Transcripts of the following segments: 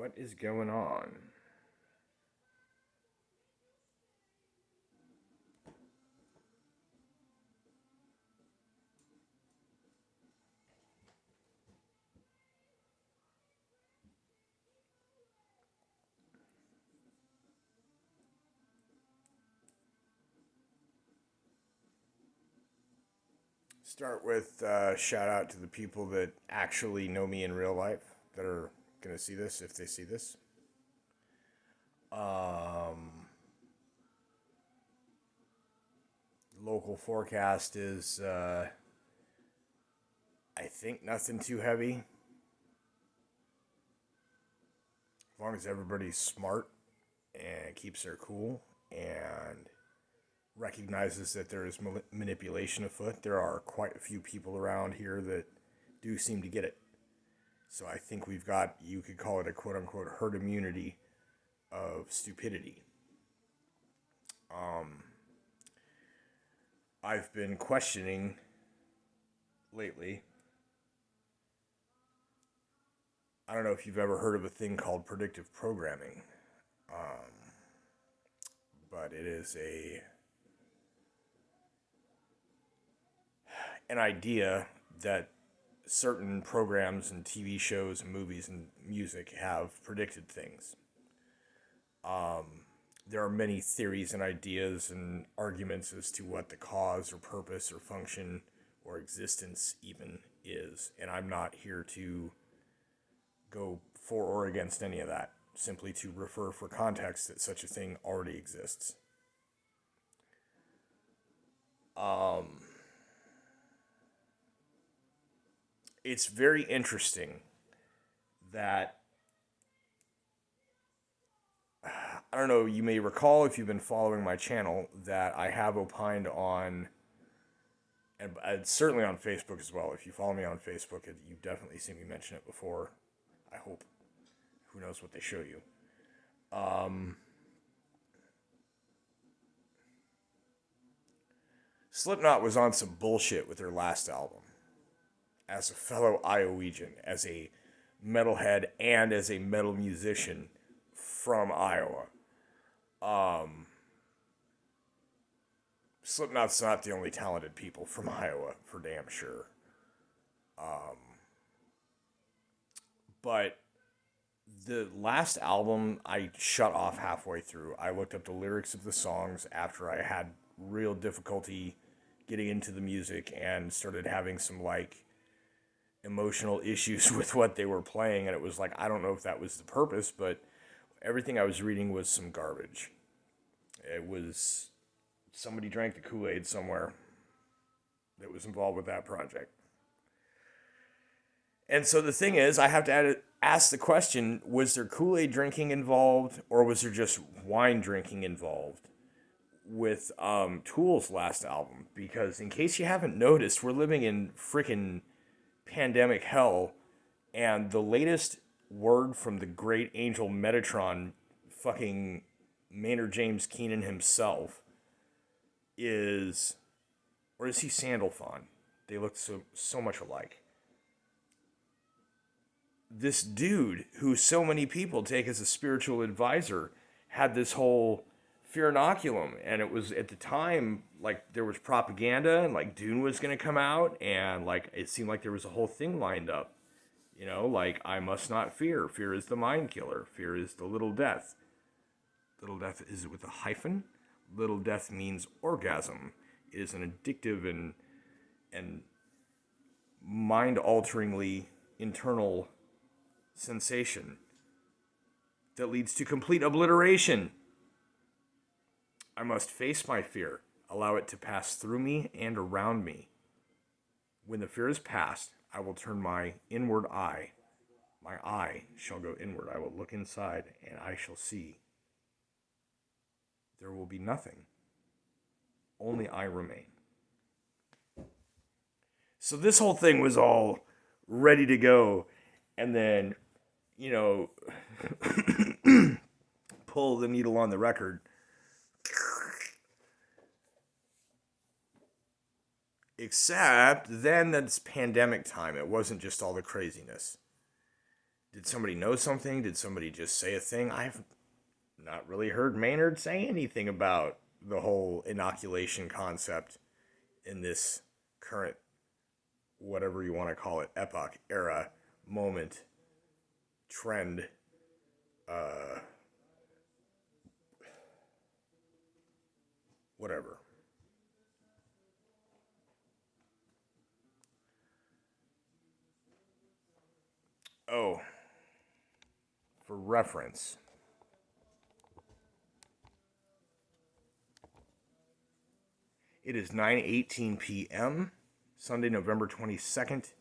What is going on? Start with shout out to the people that actually know me in real life that are going to see this if they see this. Um, Local forecast is, I think, nothing too heavy. As long as everybody's smart and keeps their cool and recognizes that there is manipulation afoot. There are quite a few people around here that do seem to get it. So I think we've got, you could call it a quote unquote herd immunity of stupidity. Um, I've been questioning lately. I don't know if you've ever heard of a thing called predictive programming, um, but it is an idea that certain programs and TV shows and movies and music have predicted things. There are many theories and ideas and arguments as to what the cause or purpose or function or existence even is, and I'm not here to go for or against any of that, simply to refer for context that such a thing already exists. Um, it's very interesting that I don't know, you may recall if you've been following my channel that I have opined on, and certainly on Facebook as well. If you follow me on Facebook, you've definitely seen me mention it before. I hope. Who knows what they show you. Um, Slipknot was on some bullshit with their last album. As a fellow Iowegian, as a metalhead, and as a metal musician from Iowa, um, Slipknot's not the only talented people from Iowa, for damn sure. Um, but the last album I shut off halfway through. I looked up the lyrics of the songs after I had real difficulty getting into the music and started having some like emotional issues with what they were playing, and it was like I don't know if that was the purpose, but everything I was reading was some garbage. It was somebody drank the Kool-Aid somewhere that was involved with that project. And so the thing is, I have to ask the question, was there Kool-Aid drinking involved, or was there just wine drinking involved with Tool's last album? Because in case you haven't noticed, we're living in freaking pandemic hell, and the latest word from the great angel Metatron, fucking Maynard James Keenan himself, is, or is he Sandalphon? They look so much alike. This dude, who so many people take as a spiritual advisor, had this whole fear inoculum, and it was at the time like there was propaganda, and like Dune was gonna come out, and like it seemed like there was a whole thing lined up. You know, like I must not fear. Fear is the mind killer. Fear is the little death. Little death is with a hyphen. Little death means orgasm. It is an addictive and mind alteringly internal sensation that leads to complete obliteration. I must face my fear, allow it to pass through me and around me. When the fear is past, I will turn my inward eye. My eye shall go inward. I will look inside, and I shall see. There will be nothing. Only I remain. So this whole thing was all ready to go, and then, you know, pull the needle on the record. Except then that's pandemic time. It wasn't just all the craziness. Did somebody know something? Did somebody just say a thing? I've not really heard Maynard say anything about the whole inoculation concept in this current, whatever you want to call it, epoch, era, moment, trend, uh, whatever. Oh, for reference, it is 9:18 p.m. Sunday, November 22nd,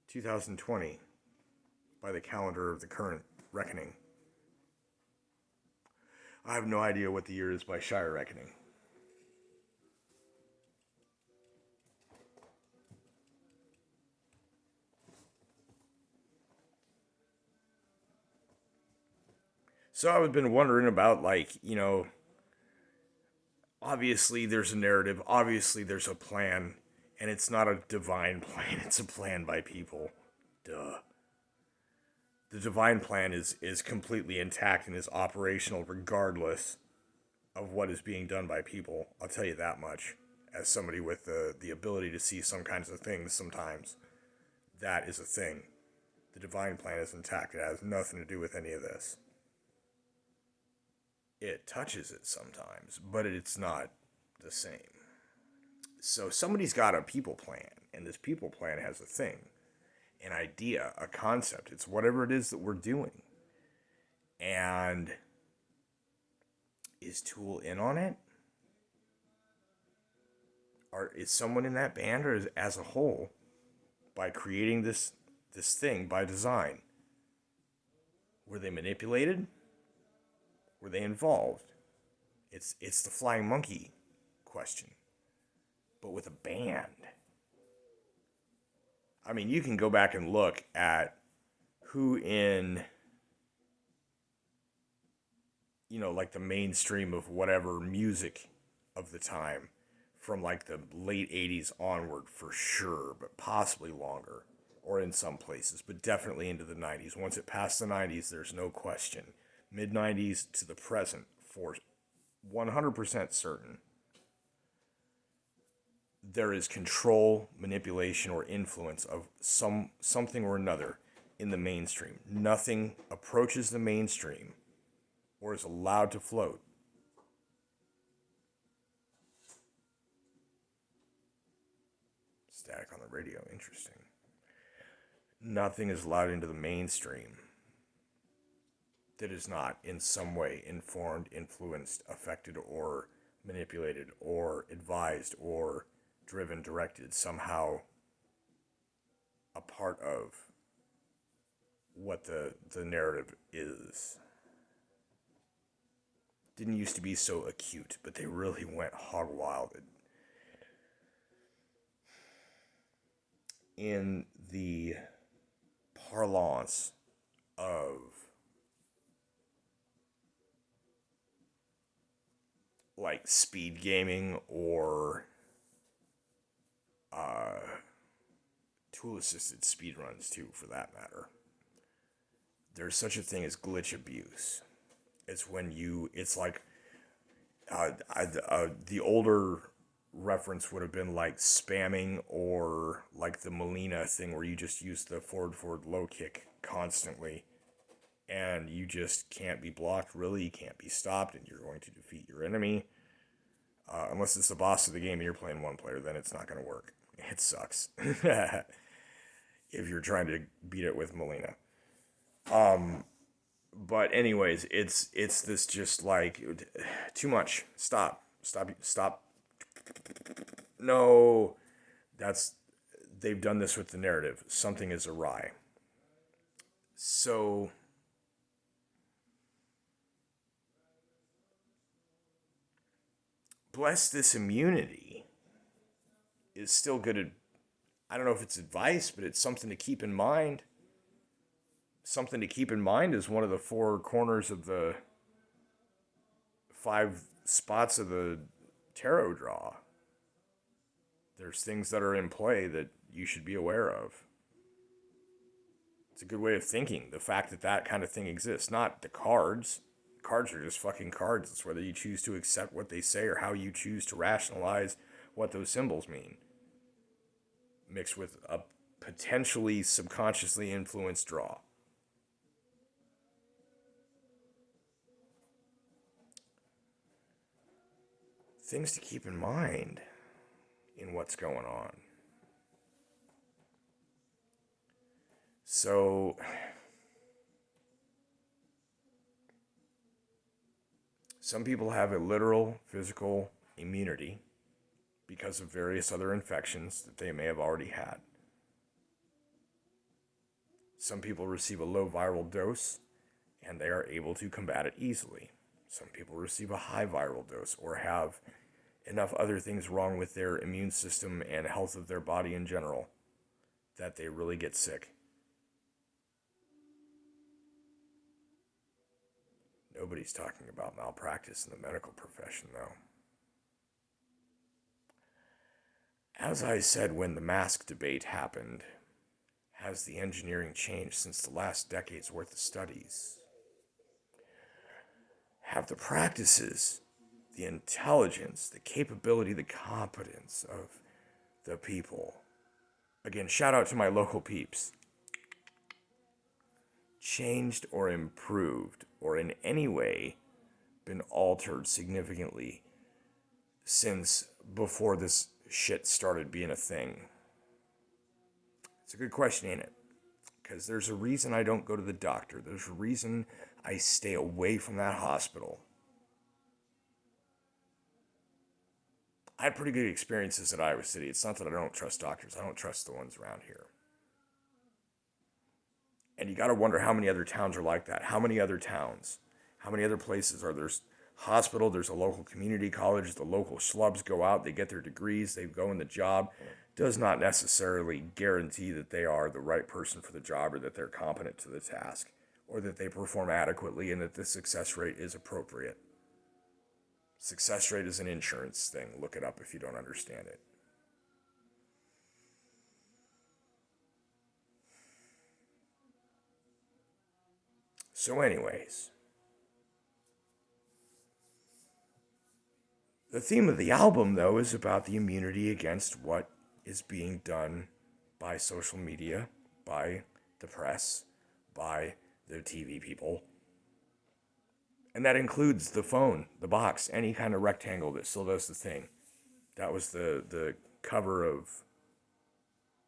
2020, by the calendar of the current reckoning. I have no idea what the year is by Shire reckoning. So I've been wondering about, like, obviously there's a narrative, obviously there's a plan, and it's not a divine plan, it's a plan by people. Duh. The divine plan is completely intact and is operational regardless of what is being done by people. I'll tell you that much. As somebody with the ability to see some kinds of things sometimes, that is a thing. The divine plan is intact. It has nothing to do with any of this. It touches it sometimes, but it's not the same. So somebody's got a people plan, and this people plan has a thing, an idea, a concept. It's whatever it is that we're doing. And is Tool in on it? Or is someone in that band, or is, as a whole, by creating this thing by design, were they manipulated? Were they involved? It's the flying monkey question, but with a band. I mean, you can go back and look at who in, like the mainstream of whatever music of the time, from like the late 80s onward for sure, but possibly longer, or in some places, but definitely into the 90s. Once it passed the 90s, there's no question. Mid 90s to the present, for 100% certain, there is control, manipulation, or influence of something or another in the mainstream. Nothing approaches the mainstream or is allowed to float. Static on the radio, interesting. Nothing is allowed into the mainstream that is not in some way informed, influenced, affected, or manipulated, or advised, or driven, directed, somehow a part of what the narrative is. Didn't used to be so acute, but they really went hog wild in the parlance of like speed gaming or tool assisted speed runs too, for that matter. There's such a thing as glitch abuse. It's like the older reference would have been like spamming, or like the Molina thing where you just use the forward low kick constantly and you just can't be blocked, really. You can't be stopped, and you're going to defeat your enemy. Unless it's the boss of the game and you're playing one player, then it's not going to work. It sucks. If you're trying to beat it with Molina. But anyways, it's this just like too much. Stop. No, they've done this with the narrative. Something is awry. So bless this immunity is still good. I don't know if it's advice, but it's something to keep in mind. Something to keep in mind is one of the four corners of the 5 spots of the tarot draw. There's things that are in play that you should be aware of. It's a good way of thinking. The fact that that kind of thing exists, not the cards. Cards are just fucking cards. It's whether you choose to accept what they say or how you choose to rationalize what those symbols mean, mixed with a potentially subconsciously influenced draw. Things to keep in mind in what's going on. So, some people have a literal physical immunity because of various other infections that they may have already had. Some people receive a low viral dose and they are able to combat it easily. Some people receive a high viral dose or have enough other things wrong with their immune system and health of their body in general that they really get sick. Nobody's talking about malpractice in the medical profession, though. As I said when the mask debate happened, has the engineering changed since the last decade's worth of studies? Have the practices, the intelligence, the capability, the competence of the people, again, shout out to my local peeps, changed or improved or in any way been altered significantly since before this shit started being a thing? It's a good question, ain't it? Because there's a reason I don't go to the doctor. There's a reason I stay away from that hospital. I had pretty good experiences at Iowa City. It's not that I don't trust doctors. I don't trust the ones around here. And you got to wonder how many other towns are like that. How many other towns? How many other places are there? Hospital, there's a local community college, the local schlubs go out, they get their degrees, they go in the job. Does not necessarily guarantee that they are the right person for the job or that they're competent to the task or that they perform adequately and that the success rate is appropriate. Success rate is an insurance thing. Look it up if you don't understand it. So anyways, the theme of the album, though, is about the immunity against what is being done by social media, by the press, by the TV people. And that includes the phone, the box, any kind of rectangle that still does the thing. That was the cover of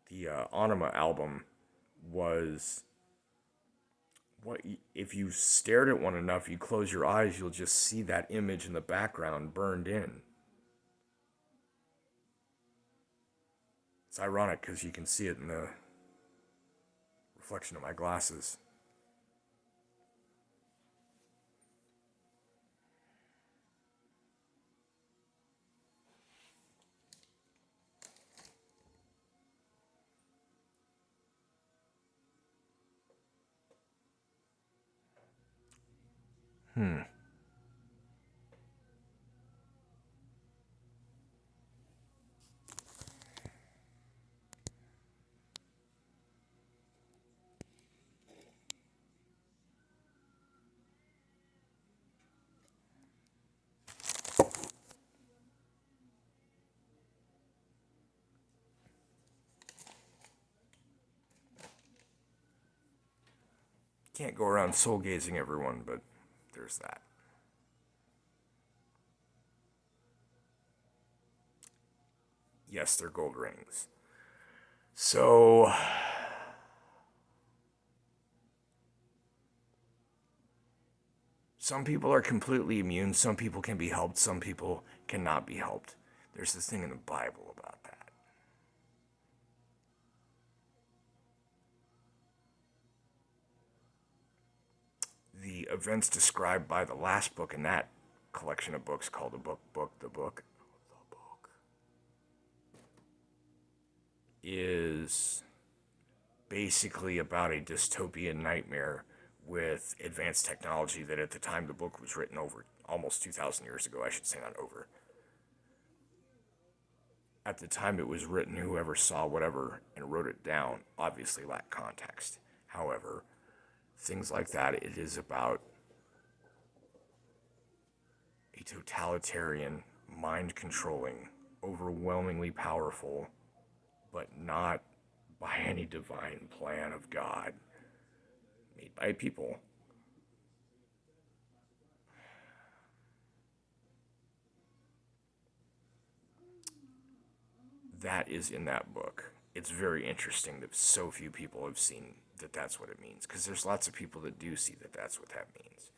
the Anima album. Was what if you stared at one enough, you close your eyes, you'll just see that image in the background burned in. It's ironic because you can see it in the reflection of my glasses. Can't go around soul gazing everyone, but there's that. Yes, they're gold rings. So, some people are completely immune, some people can be helped, some people cannot be helped. There's this thing in the Bible about that. The events described by the last book in that collection of books called the book, is basically about a dystopian nightmare with advanced technology that at the time the book was written, over almost 2,000 years ago, I should say, not over. At the time it was written, whoever saw whatever and wrote it down obviously lacked context. However, things like that, it is about a totalitarian, mind-controlling, overwhelmingly powerful, but not by any divine plan of God, made by people. That is in that book. It's very interesting that so few people have seen that that's what it means, because there's lots of people that do see that that's what that means.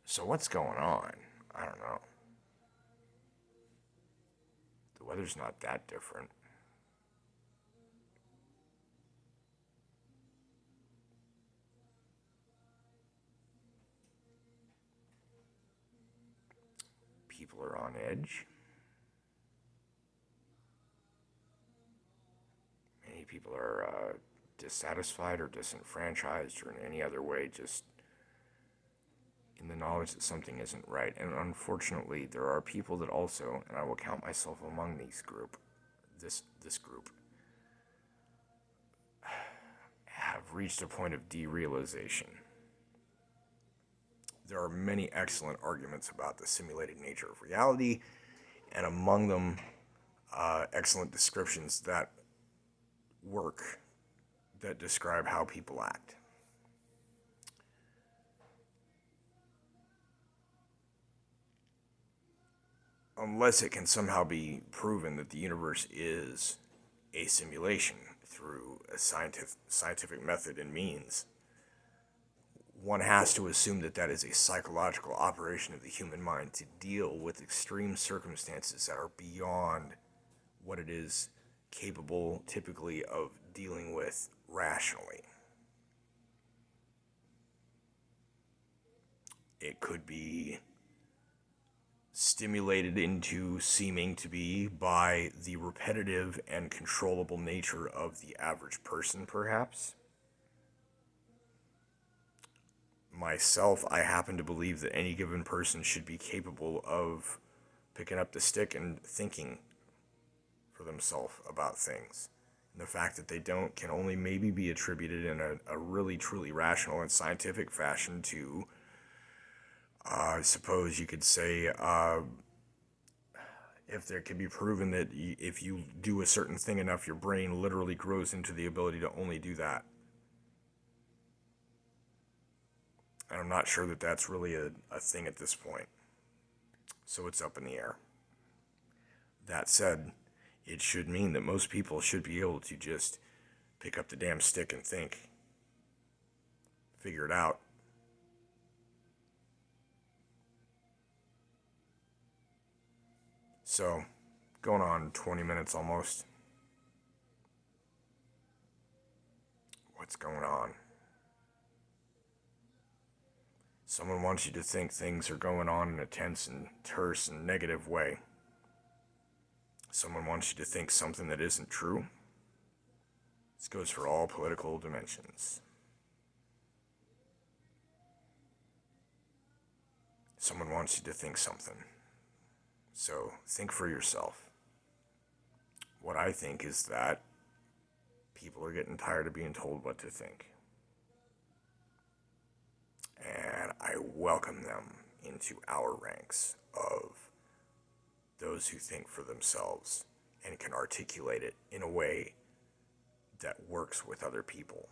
So what's going on? I don't know. The weather's not that different. People are on edge. Many people are dissatisfied or disenfranchised or in any other way, just in the knowledge that something isn't right. And unfortunately, there are people that also, and I will count myself among this group, have reached a point of derealization. There are many excellent arguments about the simulated nature of reality, and among them, excellent descriptions that work, that describe how people act. Unless it can somehow be proven that the universe is a simulation through a scientific method and means, one has to assume that that is a psychological operation of the human mind to deal with extreme circumstances that are beyond what it is capable typically of dealing with rationally. It could be stimulated into seeming to be by the repetitive and controllable nature of the average person, perhaps. Myself, I happen to believe that any given person should be capable of picking up the stick and thinking for themselves about things. And the fact that they don't can only maybe be attributed in a really truly rational and scientific fashion to, I suppose you could say, if there can be proven that if you do a certain thing enough, your brain literally grows into the ability to only do that. And I'm not sure that that's really a thing at this point. So it's up in the air. That said, it should mean that most people should be able to just pick up the damn stick and think, figure it out. So, going on 20 minutes almost. What's going on? Someone wants you to think things are going on in a tense and terse and negative way. Someone wants you to think something that isn't true. This goes for all political dimensions. Someone wants you to think something. So think for yourself. What I think is that people are getting tired of being told what to think. And I welcome them into our ranks of those who think for themselves and can articulate it in a way that works with other people.